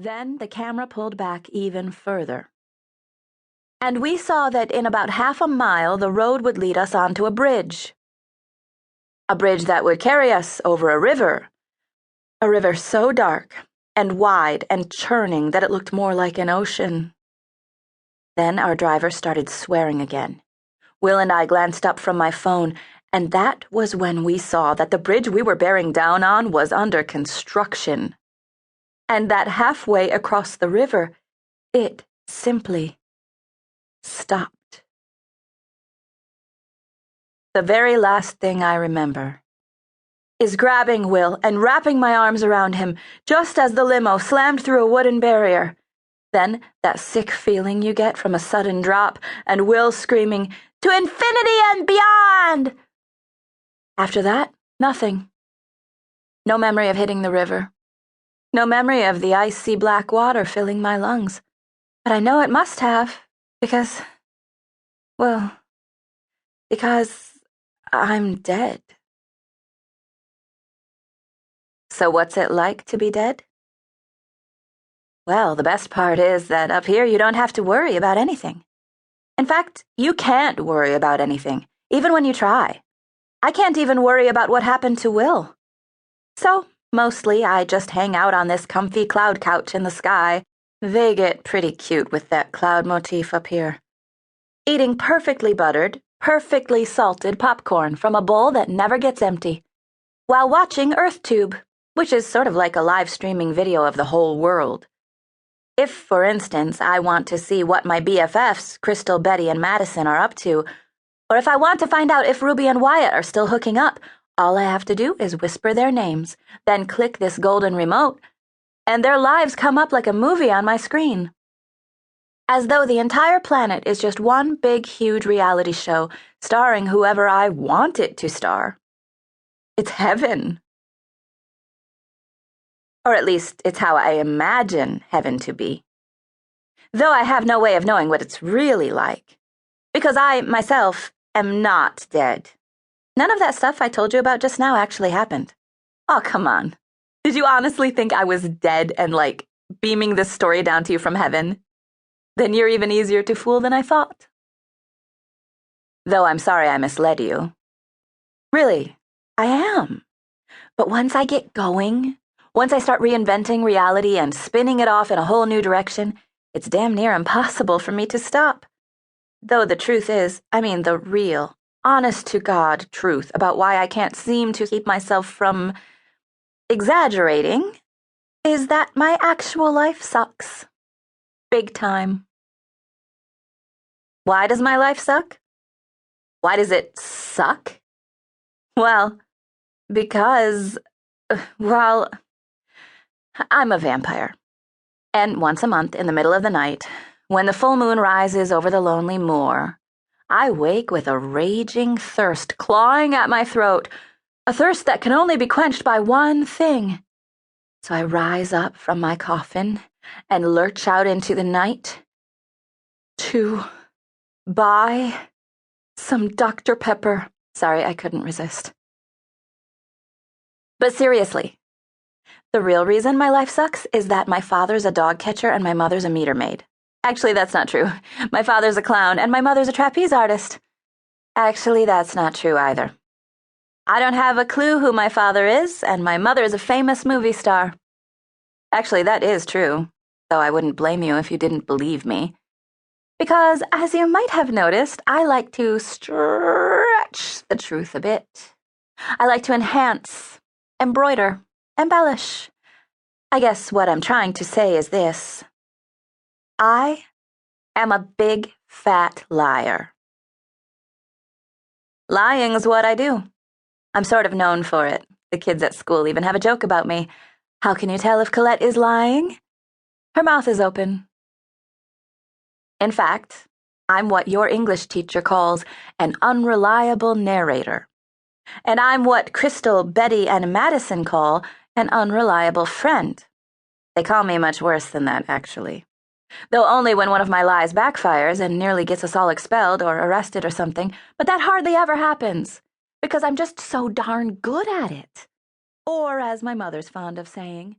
Then the camera pulled back even further. And we saw that in about half a mile the road would lead us onto a bridge. A bridge that would carry us over a river. A river so dark and wide and churning that it looked more like an ocean. Then our driver started swearing again. Will and I glanced up from my phone, and that was when we saw that the bridge we were bearing down on was under construction. And that halfway across the river, it simply stopped. The very last thing I remember is grabbing Will and wrapping my arms around him just as the limo slammed through a wooden barrier. Then that sick feeling you get from a sudden drop, and Will screaming, "To infinity and beyond!" After that, nothing. No memory of hitting the river. No memory of the icy black water filling my lungs. But I know it must have, because I'm dead. So what's it like to be dead? Well, the best part is that up here you don't have to worry about anything. In fact, you can't worry about anything, even when you try. I can't even worry about what happened to Will. So, mostly I just hang out on this comfy cloud couch in the sky. They get pretty cute with that cloud motif up here. Eating perfectly buttered, perfectly salted popcorn from a bowl that never gets empty, while watching EarthTube, which is sort of like a live streaming video of the whole world. If, for instance, I want to see what my BFFs, Crystal, Betty, and Madison, are up to, or if I want to find out if Ruby and Wyatt are still hooking up, all I have to do is whisper their names, then click this golden remote, and their lives come up like a movie on my screen. As though the entire planet is just one big, huge reality show, starring whoever I want it to star. It's heaven. Or at least, it's how I imagine heaven to be. Though I have no way of knowing what it's really like. Because I, myself, am not dead. None of that stuff I told you about just now actually happened. Oh, come on. Did you honestly think I was dead and, beaming this story down to you from heaven? Then you're even easier to fool than I thought. Though I'm sorry I misled you. Really, I am. But once I get going, once I start reinventing reality and spinning it off in a whole new direction, it's damn near impossible for me to stop. Though the truth is, the real, honest-to-God truth about why I can't seem to keep myself from exaggerating is that my actual life sucks. Big time. Why does my life suck? Why does it suck? Well, because, I'm a vampire. And once a month, in the middle of the night, when the full moon rises over the lonely moor, I wake with a raging thirst clawing at my throat, a thirst that can only be quenched by one thing. So I rise up from my coffin and lurch out into the night to buy some Dr. Pepper. Sorry, I couldn't resist. But seriously, the real reason my life sucks is that my father's a dog catcher and my mother's a meter maid. Actually, that's not true. My father's a clown and my mother's a trapeze artist. Actually, that's not true either. I don't have a clue who my father is, and my mother is a famous movie star. Actually, that is true, though I wouldn't blame you if you didn't believe me. Because, as you might have noticed, I like to stretch the truth a bit. I like to enhance, embroider, embellish. I guess what I'm trying to say is this. I am a big, fat liar. Lying's what I do. I'm sort of known for it. The kids at school even have a joke about me. How can you tell if Colette is lying? Her mouth is open. In fact, I'm what your English teacher calls an unreliable narrator. And I'm what Crystal, Betty, and Madison call an unreliable friend. They call me much worse than that, actually. Though only when one of my lies backfires and nearly gets us all expelled or arrested or something, but that hardly ever happens, because I'm just so darn good at it. Or, as my mother's fond of saying,